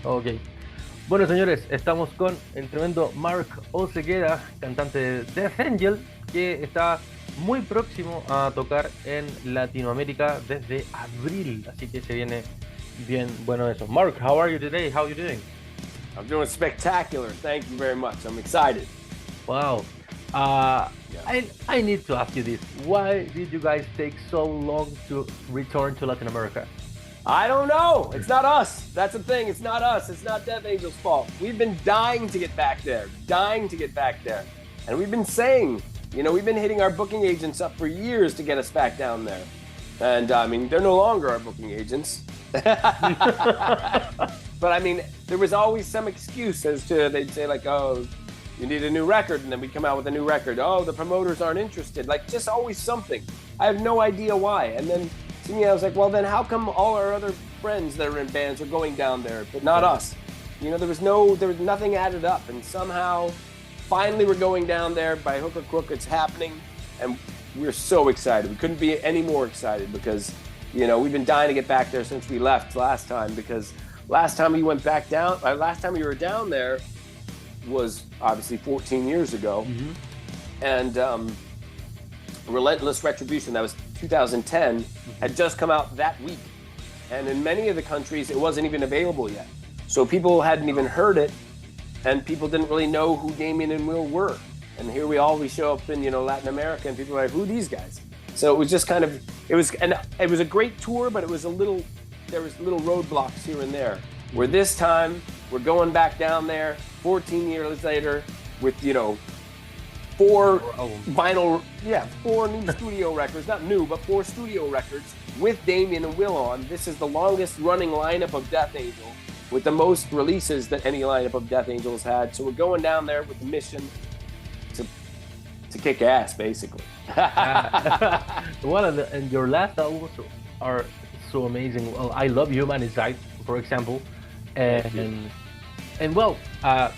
Ok. Bueno, señores, estamos con el tremendo Mark Osegueda, cantante de Death Angel, que está muy próximo a tocar en Latinoamérica desde abril, así que se viene bien bueno eso. Mark, how are you today? How are you doing? I'm doing spectacular. Thank you very much. I'm excited. Wow. I need to ask you this. Why did you guys take so long to return to Latin America? I don't know. It's not us. That's the thing. It's not us. It's not Death Angel's fault. We've been dying to get back there. And we've been saying, we've been hitting our booking agents up for years to get us back down there. And I mean, they're no longer our booking agents. But I mean, there was always some excuse as to, they'd say like, oh, you need a new record. And then we'd come out with a new record. Oh, the promoters aren't interested. Like, just always something. I have no idea why. And then to me, I was like, well, then how come all our other friends that are in bands are going down there, but not us? There was nothing added up. And somehow, finally, we're going down there by hook or crook. It's happening. And we're so excited. We couldn't be any more excited because, we've been dying to get back there since we left last time, because last time we were down there was obviously 14 years ago. Mm-hmm. And Relentless Retribution, that was 2010, had just come out that week. And in many of the countries, it wasn't even available yet. So people hadn't even heard it, and people didn't really know who Damien and Will were. And here we show up in, Latin America, and people are like, who are these guys? So it was just it was a great tour, but there was little roadblocks here and there. Where this time, we're going back down there 14 years later with, four new studio records, not new, but 4 studio records with Damien and Will on. This is the longest running lineup of Death Angel with the most releases that any lineup of Death Angel has had. So we're going down there with the mission to kick ass, basically. Well, and your last albums are so amazing. Well, I love Human Inside, for example. And well, as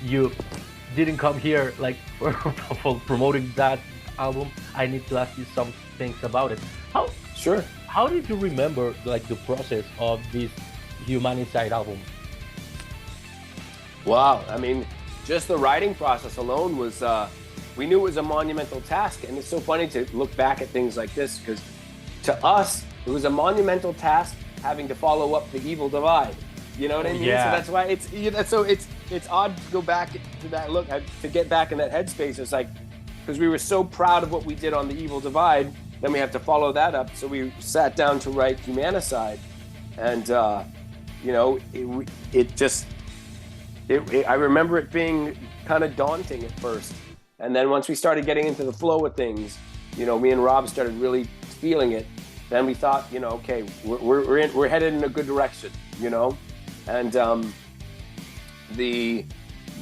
you didn't come here like for promoting that album, I need to ask you some things about it. Sure. How did you remember like the process of this Human Inside album? Wow, I mean, just the writing process alone was, we knew it was a monumental task, and it's so funny to look back at things like this, because to us, it was a monumental task having to follow up the Evil Divide. You know what I mean? Yeah. So that's why it's odd to go back to that look, to get back in that headspace. It's like, because we were so proud of what we did on the Evil Divide, then we have to follow that up. So we sat down to write Humanicide, and I remember it being kind of daunting at first, and then once we started getting into the flow of things, me and Rob started really feeling it. Then we thought, okay, we're headed in a good direction, and the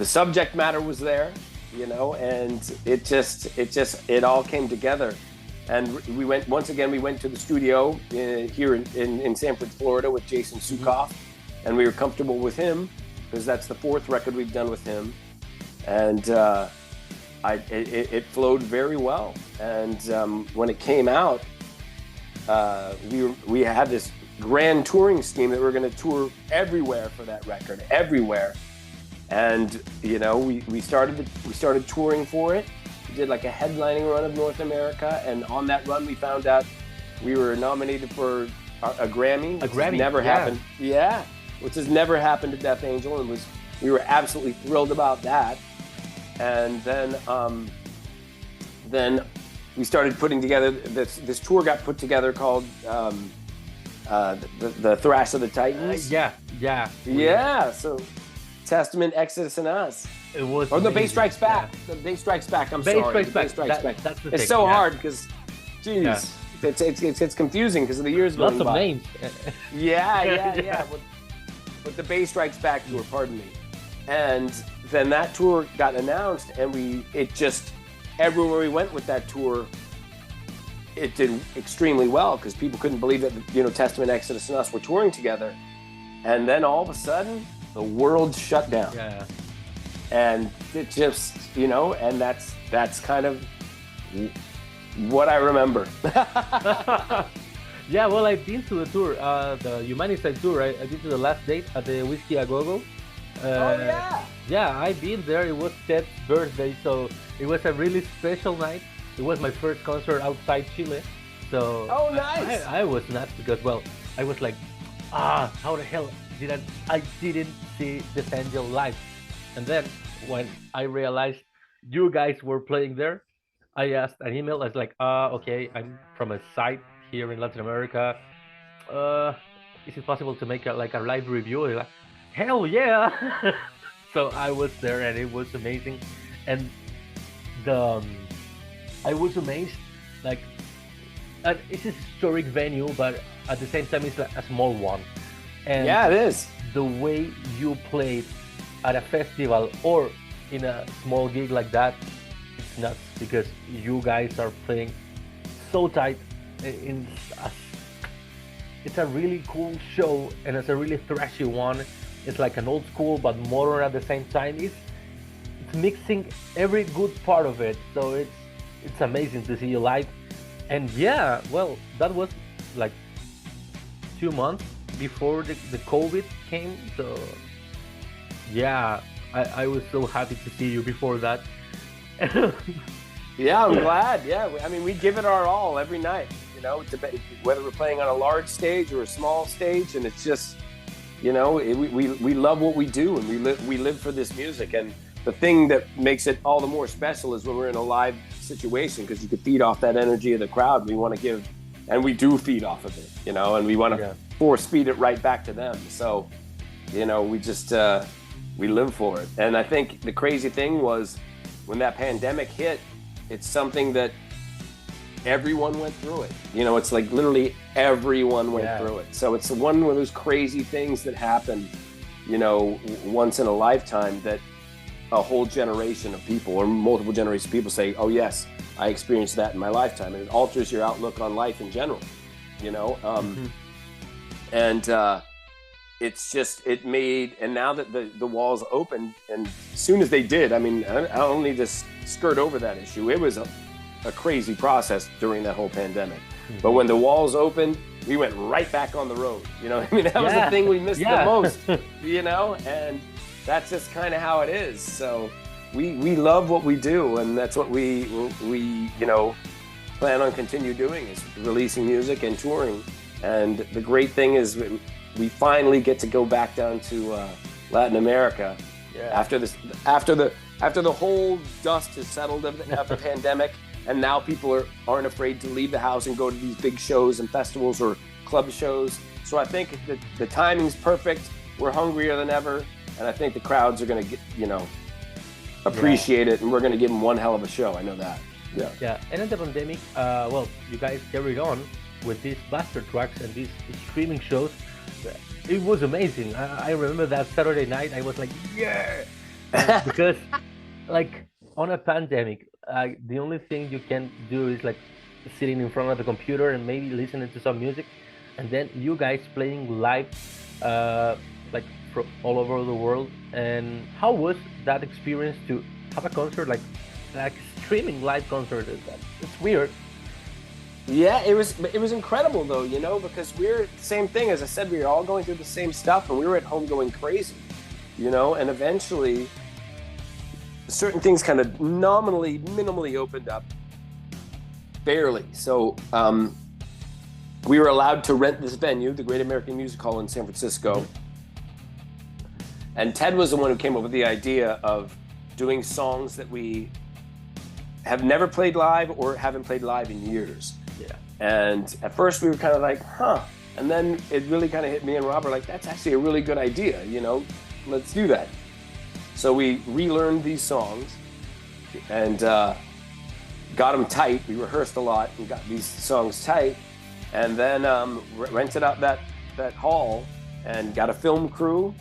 subject matter was there, and it all came together. And we went to the studio here in Sanford, Florida, with Jason Sukoff, and we were comfortable with him because that's the 4th record we've done with him, and it flowed very well. And when it came out, we had this grand touring scheme that we were going to tour everywhere for that record, everywhere. And we started touring for it. We did like a headlining run of North America, and on that run we found out we were nominated for a Grammy. Never happened. Yeah, which has never happened to Death Angel, and we were absolutely thrilled about that. And then we started putting together this tour. Got put together called the Thrash of the Titans. Yeah. So Testament, Exodus, and Us. It was. Or the Bass Strikes Back. Yeah. The Bass Strikes Back. Bass Strikes Back. That's the thing. It's so hard because, geez, it's confusing because of the years going by. Lots of names. Yeah. But the Bass Strikes Back tour, pardon me. And then that tour got announced, and everywhere we went with that tour, it did extremely well because people couldn't believe that Testament, Exodus, and Us were touring together. And then all of a sudden, the world shut down. Yeah. And it just, and that's kind of what I remember. Yeah, well, I've been to the tour, the Humanicide tour. I've been to the last date at the Whiskey A Go Go. Oh yeah. Yeah, I've been there. It was Ted's birthday, so it was a really special night. It was my first concert outside Chile, so Oh nice. I was nuts because, well, I was like, how the hell I didn't see Death Angel live? And then when I realized you guys were playing there, I asked an email. I was like, okay, I'm from a site here in Latin America. Is it possible to make like a live review? They're like, hell yeah! So I was there and it was amazing. And the I was amazed, like, it's a historic venue, but at the same time it's like a small one. And Yeah, it is. the way you played at a festival or in a small gig like that, it's nuts because you guys are playing so tight. It's a really cool show and it's a really thrashy one. It's like an old school but modern at the same time. It's mixing every good part of it, so it's amazing to see you live. And yeah, well, that was like 2 months before the COVID came, so yeah, I was so happy to see you before that. Yeah, I'm glad. Yeah, I mean, we give it our all every night, you know, whether we're playing on a large stage or a small stage, and it's just, you know, we love what we do, and we live for this music. And the thing that makes it all the more special is when we're in a live situation, because you could feed off that energy of the crowd. We want to give, and we do feed off of it, you know, and we want to force feed it right back to them. So, you know, we just we live for it. And I think the crazy thing was when that pandemic hit, it's something that everyone went through it. You know, it's like literally everyone went through it. So it's one of those crazy things that happen, you know, once in a lifetime, that a whole generation of people or multiple generations of people say, oh yes, I experienced that in my lifetime. And it alters your outlook on life in general, you know? And it's just, it made, and now that the walls opened, and as soon as they did, I mean, I don't need to skirt over that issue. It was a crazy process during that whole pandemic. But when the walls opened, we went right back on the road. You know, I mean, that was the thing we missed the most, you know, and that's just kind of how it is. So we love what we do, and that's what we you know, plan on continue doing, is releasing music and touring. And the great thing is we finally get to go back down to Latin America after the whole dust has settled of the pandemic, and now people aren't afraid to leave the house and go to these big shows and festivals or club shows. So I think the timing's perfect. We're hungrier than ever, and I think the crowds are going to get, you know, appreciate it, and we're going to give them one hell of a show. I know that. Yeah. And in the pandemic, well, you guys carried on with these blaster tracks and these streaming shows. It was amazing. I remember that Saturday night, I was like, yeah! Because, like, on a pandemic, the only thing you can do is, like, sitting in front of the computer and maybe listening to some music. And then you guys playing live, like, from all over the world. And how was that experience to have a concert, like streaming live concert? It's weird. Yeah, it was incredible though, you know, because we're the same thing. As I said, we were all going through the same stuff, and we were at home going crazy, you know, and eventually certain things kind of minimally opened up, barely. So we were allowed to rent this venue, the Great American Music Hall in San Francisco. And Ted was the one who came up with the idea of doing songs that we have never played live or haven't played live in years. And at first we were kind of like, huh. And then it really kind of hit me and Robert, like, that's actually a really good idea, you know, let's do that. So we relearned these songs and got them tight. We rehearsed a lot and got these songs tight, and then rented out that hall and got a film crew,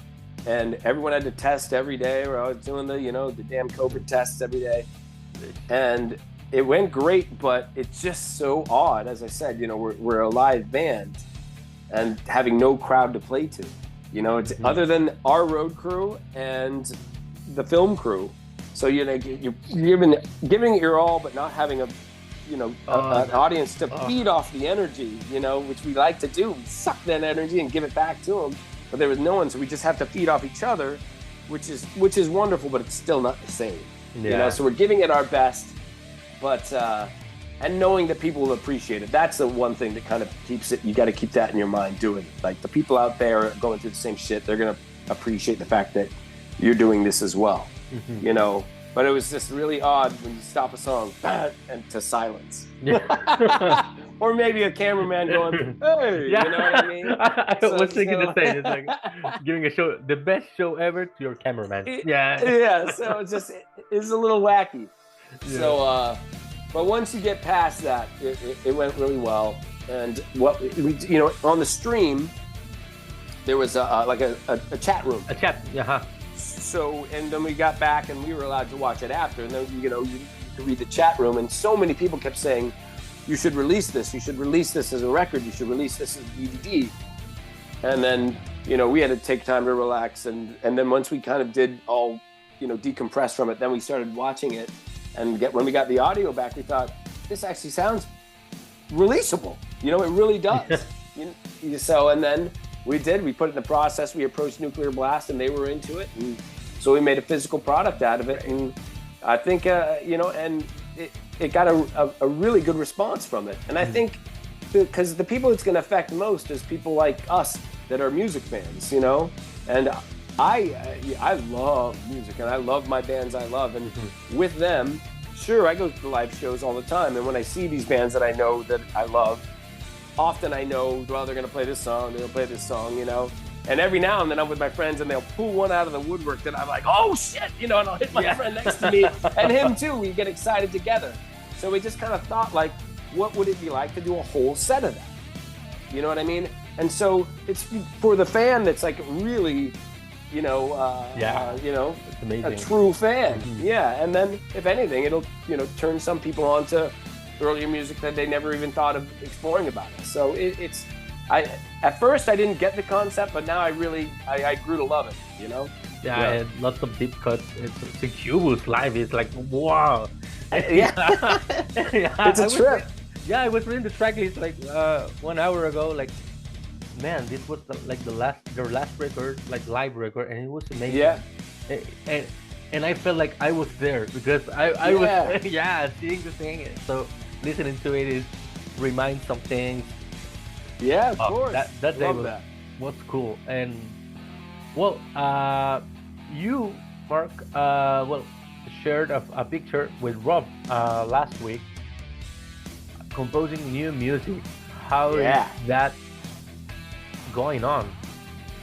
and everyone had to test every day. I was doing the damn COVID tests every day. And it went great, but it's just so odd. As I said, you know, we're a live band and having no crowd to play to. You know, it's other than our road crew and the film crew. So, you know, you're giving it your all, but not having an audience to feed off the energy, which we like to do. We suck that energy and give it back to them. But there was no one, so we just have to feed off each other, which is wonderful, but it's still not the same. So we're giving it our best, but and knowing that people will appreciate it. That's the one thing that kind of keeps it. You got to keep that in your mind. Doing it, like the people out there going through the same shit, they're gonna appreciate the fact that you're doing this as well. But it was just really odd when you stop a song and to silence. Or maybe a cameraman going, hey, you know what I mean? I was thinking the same. It's like giving a show, the best show ever to your cameraman. So it's a little wacky. So, but once you get past that, it went really well. And what we, on the stream, there was a chat room. A chat, So, and then we got back and we were allowed to watch it after. And then, you could read the chat room. And so many people kept saying, you should release this. You should release this as a record. You should release this as a DVD. And then, we had to take time to relax. And then once we kind of did all, decompress from it, then we started watching it. And when we got the audio back, we thought, this actually sounds releasable. It really does. So, and then we put it in the process. We approached Nuclear Blast and they were into it. And so we made a physical product out of it. And I think, and it got a really good response from it. And I think because the people it's going to affect most is people like us that are music fans, and I love music and I love my bands I love. And with them, sure, I go to the live shows all the time. And when I see these bands that I know that I love, often I know, well, they're going to play this song, they'll play this song, And every now and then I'm with my friends and they'll pull one out of the woodwork that I'm like, oh shit, and I'll hit my friend next to me and him too. We get excited together. So we just kind of thought, like, what would it be like to do a whole set of that? You know what I mean? And so it's for the fan that's like really, it's amazing. A true fan. And then if anything, it'll, turn some people on to earlier music that they never even thought of exploring about it. So at first I didn't get the concept, but now I grew to love it, and lots of deep cuts. It's Incubus live. It's like, wow. It's a trip. I was reading the track list like 1 hour ago. Like, man, this was their last record, like live record, and it was amazing. And I felt like I was there because I was seeing the thing. So listening to it reminds some things. Yeah, of course. That day was cool. And well, you, Mark, shared a picture with Rob last week, composing new music. How is that going on?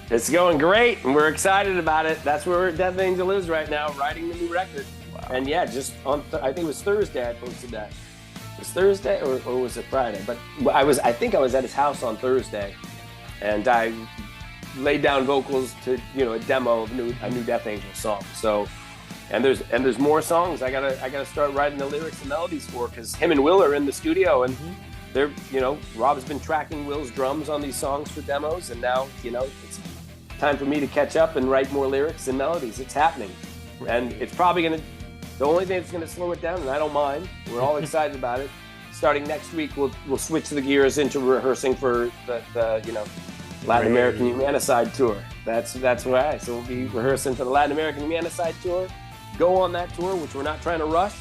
It's going great, and we're excited about it. That's where Death Angel is right now, writing the new record. Wow. And just on, I think it was Thursday I posted that. It was Thursday or was it Friday? But I think I was at his house on Thursday, and I laid down vocals to a demo of a new Death Angel song. So, and there's more songs I gotta start writing the lyrics and melodies for, because him and Will are in the studio and they're Rob's been tracking Will's drums on these songs for demos, and now it's time for me to catch up and write more lyrics and melodies. It's happening, and it's probably the only thing that's gonna slow it down, and I don't mind. We're all excited about it. Starting next week, we'll switch the gears into rehearsing for the Latin American Humanicide tour. That's right. So we'll be rehearsing for the Latin American Humanicide tour. Go on that tour, which we're not trying to rush.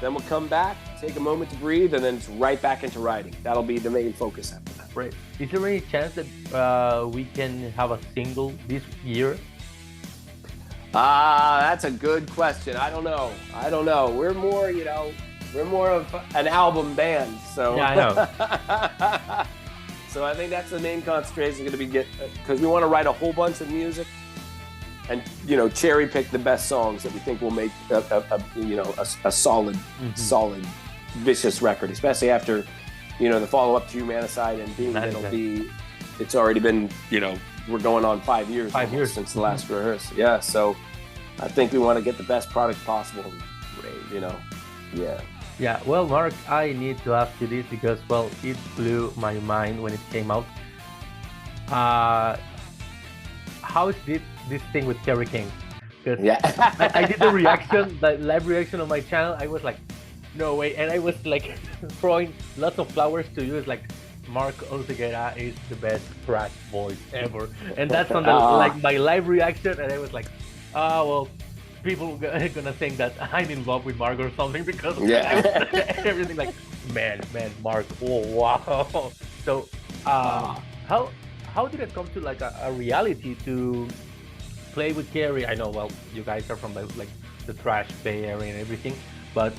Then we'll come back, take a moment to breathe, and then it's right back into writing. That'll be the main focus after that. Right. Is there any chance that we can have a single this year? That's a good question. I don't know. We're more of an album band. So yeah, I know. So I think that's the main concentration going to be because we want to write a whole bunch of music and cherry pick the best songs that we think will make a solid vicious record, especially after the follow up to Humanicide and being it's already been we're going on 5 years since the last rehearsal. Yeah, so I think we want to get the best product possible. Yeah, well, Mark, I need to ask you this because, well, it blew my mind when it came out. How is this thing with Kerry King? Because I did the live reaction on my channel. I was like, No way. And I was like throwing lots of flowers to you. It's like Mark Osegueda is the best thrash voice ever, and that's on the like my live reaction. And I was like, well, people are gonna think that I'm in love with Mark or something because everything like, man, Mark. Oh wow. So, how did it come to like a reality to play with Kerry? I know, well, you guys are from like the thrash Bay Area and everything, but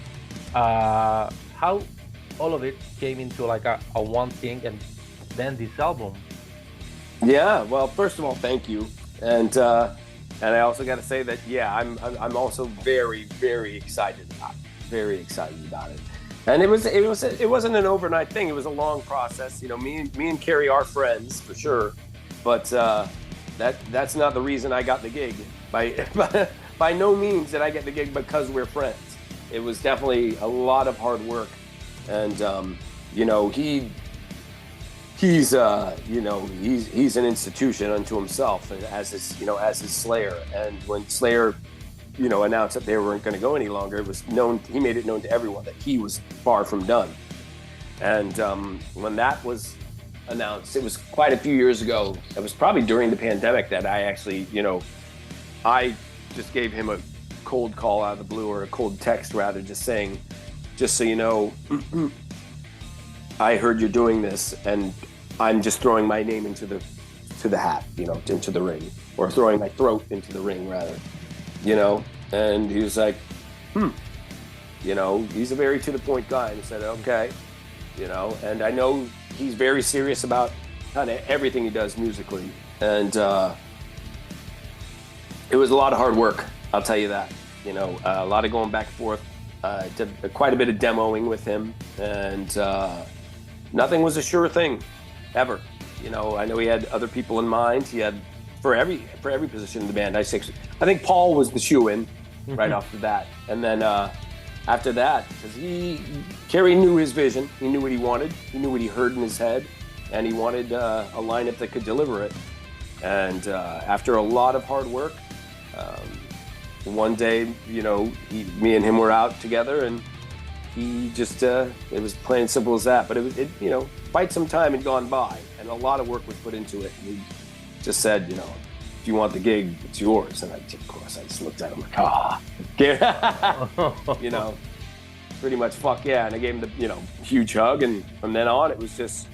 how all of it came into like a one thing, and then this album. Yeah, well, first of all, thank you, and I also got to say that I'm also very excited about it, and it wasn't an overnight thing. It was a long process. You know, me and Kerry are friends for sure, but that's not the reason I got the gig. By no means did I get the gig because we're friends. It was definitely a lot of hard work, and you know, he's an institution unto himself as his Slayer. And when Slayer, you know, announced that they weren't going to go any longer, it was known. He made it known to everyone that he was far from done. And when that was announced, it was quite a few years ago. It was probably during the pandemic that I actually, you know, I just gave him a cold call out of the blue, or a cold text rather, just saying, just so you know, I heard you're doing this, and I'm just throwing my name into the hat, you know, into the ring, or throwing my throat into the ring rather, you know. And he was like, you know, he's a very to the point guy, and he said, okay, you know. And I know he's very serious about kind of everything he does musically, and it was a lot of hard work, I'll tell you that. You know, a lot of going back and forth. Did quite a bit of demoing with him, and nothing was a sure thing, ever. You know, I know he had other people in mind. He had for every position in the band. I think Paul was the shoe-in right off the bat, and then after that, because Kerry knew his vision. He knew what he wanted. He knew what he heard in his head, and he wanted a lineup that could deliver it. And after a lot of hard work. One day, you know, me and him were out together, and he just, it was plain and simple as that. But you know, quite some time had gone by, and a lot of work was put into it. And he just said, you know, if you want the gig, it's yours. And of course, I just looked at him like, you know, pretty much, fuck yeah. And I gave him the, you know, huge hug, and from then on, it was just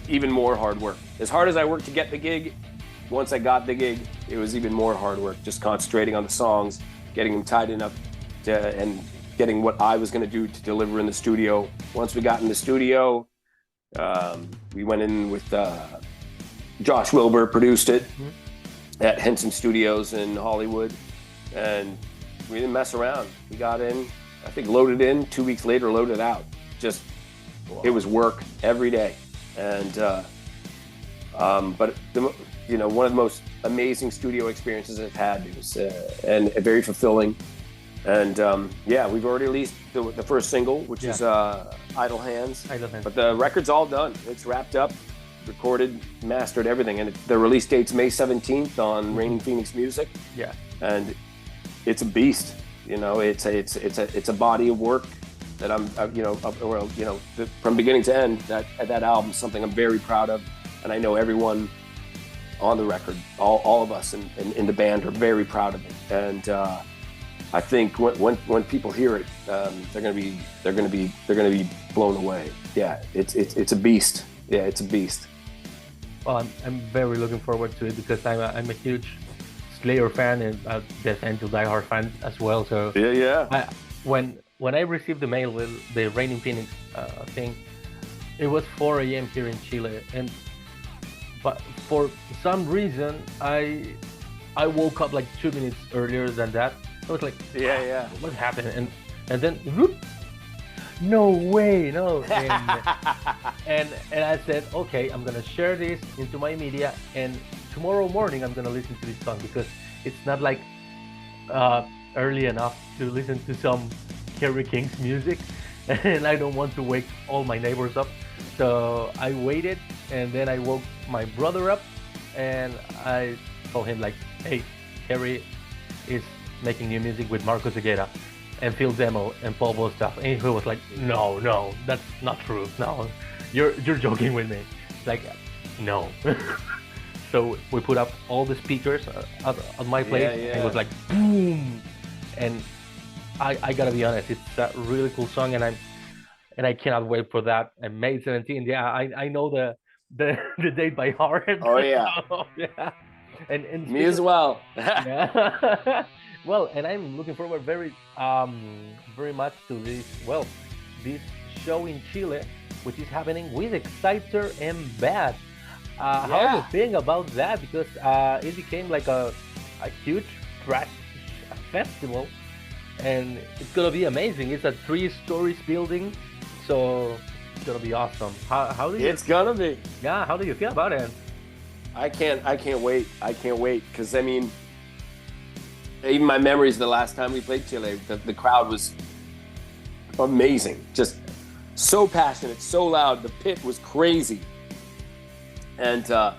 even more hard work. As hard as I worked to get the gig, once I got the gig, it was even more hard work, just concentrating on the songs, getting them tied enough and getting what I was going to do to deliver in the studio. Once we got in the studio, we went in with Josh Wilbur, produced it at Henson Studios in Hollywood, and we didn't mess around. We got in, I think loaded in, 2 weeks later loaded out. Just, It was work every day. And but you know, one of the most amazing studio experiences I've had. It was and very fulfilling. And yeah, we've already released the first single, which is Idle Hands. But the record's all done. It's wrapped up, recorded, mastered, everything. And the release date's May 17th on Raining Phoenix Music. Yeah. And it's a beast. You know, it's a body of work that from beginning to end. That album's something I'm very proud of, and I know everyone on the record, all of us in the band are very proud of it. And I think when people hear it, they're gonna be blown away. Yeah, it's a beast. Yeah, it's a beast. Well, I'm very looking forward to it because I'm a huge Slayer fan and Death Angel diehard fan as well. So yeah. When I received the mail with the Raining Phoenix thing, it was 4 a.m. here in Chile, but for some reason I woke up like 2 minutes earlier than that. I was like, what happened? And then whoop, no way, no. And I said, okay, I'm gonna share this into my media, and tomorrow morning I'm gonna listen to this song because it's not like early enough to listen to some Kerry King's music, and I don't want to wake all my neighbors up. So I waited, and then I woke my brother up, and I told him like, hey, Kerry is making new music with Mark Osegueda. and field demo and Paul stuff. And he was like, no, that's not true. No, you're joking with me. Like, no. So we put up all the speakers on my place, and it was like boom. And I gotta be honest, it's a really cool song, and I cannot wait for that. And May 17th, yeah, I know the date by heart. Oh yeah. So, yeah. And me as well. Yeah. Well, and I'm looking forward very much to this show in Chile, which is happening with Exciter and Bad. How do you think about that? Because it became like a huge thrash festival, and it's gonna be amazing. It's a 3 stories building, so it's gonna be awesome. How do you? It's gonna be. Yeah. How do you feel about it? I can't wait. I can't wait, because I mean, even my memories the last time we played Chile, the crowd was amazing. Just so passionate, so loud. The pit was crazy. And the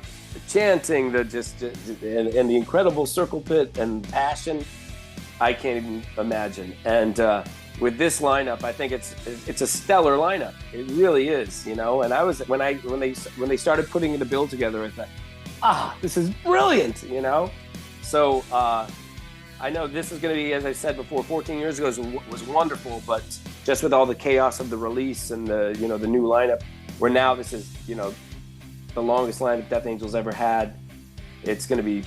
chanting, and the incredible circle pit and passion, I can't even imagine. And with this lineup, I think it's a stellar lineup. It really is, you know. And I was when they started putting the bill together, I thought, this is brilliant, you know. So I know this is going to be, as I said before, 14 years ago was wonderful, but just with all the chaos of the release and the new lineup, where now this is, you know, the longest lineup Death Angel's ever had. It's going to be,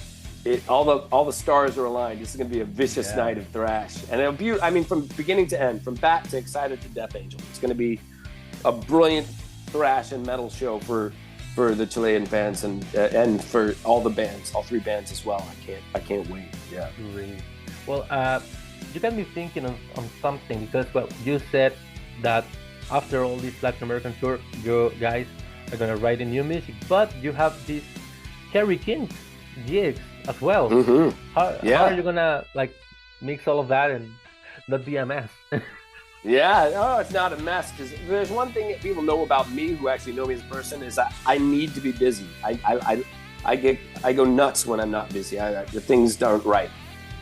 all the stars are aligned. This is going to be a vicious night of thrash, and it'll be, I mean, from beginning to end, from Bat to Excited to Death Angel. It's going to be a brilliant thrash and metal show for the Chilean fans and for all the bands, all 3 bands as well. I can't wait. Yeah. Really. Well, you got me thinking on something, because you said that after all this Latin American tour, you guys are gonna write new music, but you have these Kerry King gigs as well. Mm-hmm. How are you gonna like mix all of that and not be a mess? Yeah, no, it's not a mess, because there's one thing that people know about me, who actually know me as a person, is I need to be busy. I go nuts when I'm not busy. The things aren't right,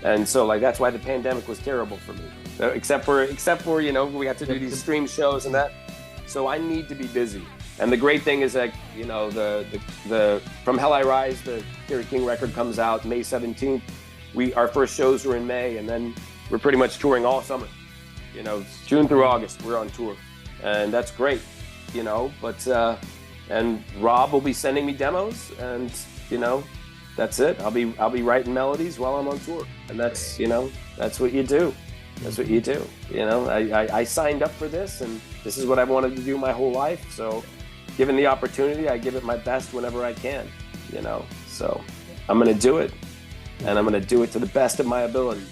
and so like that's why the pandemic was terrible for me. Except for you know, we got to do these stream shows and that. So I need to be busy. And the great thing is that, you know, the From Hell I Rise, the Kerry King record comes out May 17th. Our first shows were in May, and then we're pretty much touring all summer. You know, June through August, we're on tour, and that's great. You know, but and Rob will be sending me demos, and you know, that's it. I'll be writing melodies while I'm on tour, and that's, you know, that's what you do. That's what you do. You know, I signed up for this, and this is what I've wanted to do my whole life. So, given the opportunity, I give it my best whenever I can. You know, so I'm gonna do it, and I'm gonna do it to the best of my ability.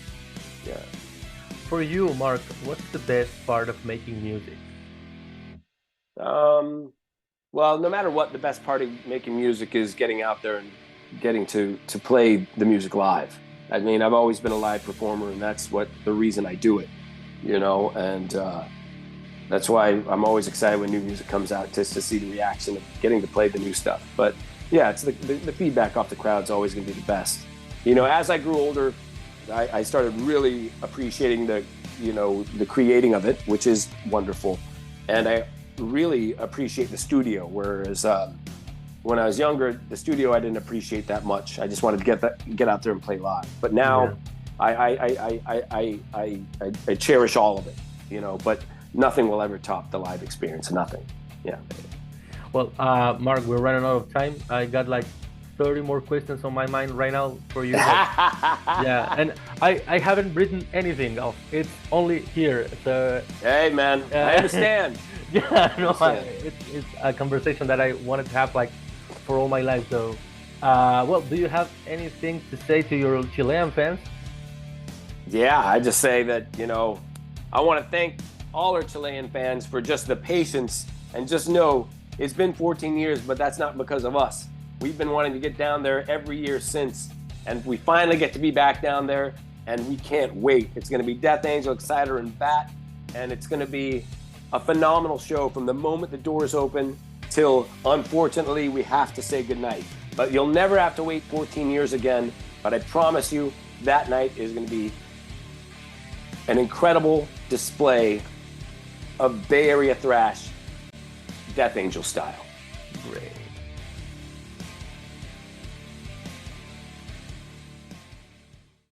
Yeah. For you, Mark, what's the best part of making music? Well, no matter what, the best part of making music is getting out there and getting to play the music live. I mean, I've always been a live performer, and that's the reason I do it, you know, and that's why I'm always excited when new music comes out, just to see the reaction of getting to play the new stuff. But yeah, it's the feedback off the crowd's always going to be the best. You know, as I grew older, I started really appreciating the creating of it, which is wonderful. And I really appreciate the studio, whereas when I was younger, the studio I didn't appreciate that much. I just wanted to get out there and play live. But now, I cherish all of it, you know. But nothing will ever top the live experience. Nothing. Yeah. Well, Mark, we're running out of time. I got like 30 more questions on my mind right now for you. Yeah, and I haven't written anything off. It's only here. So. Hey, man, I understand. Yeah, no, it's a conversation that I wanted to have like for all my life. So, well, do you have anything to say to your Chilean fans? Yeah, I just say that, you know, I want to thank all our Chilean fans for just the patience, and just know it's been 14 years, but that's not because of us. We've been wanting to get down there every year since, and we finally get to be back down there, and we can't wait. It's going to be Death Angel, Exciter, and Bat, and it's going to be a phenomenal show from the moment the doors open till, unfortunately, we have to say goodnight. But you'll never have to wait 14 years again, but I promise you that night is going to be an incredible display of Bay Area thrash, Death Angel style. Great.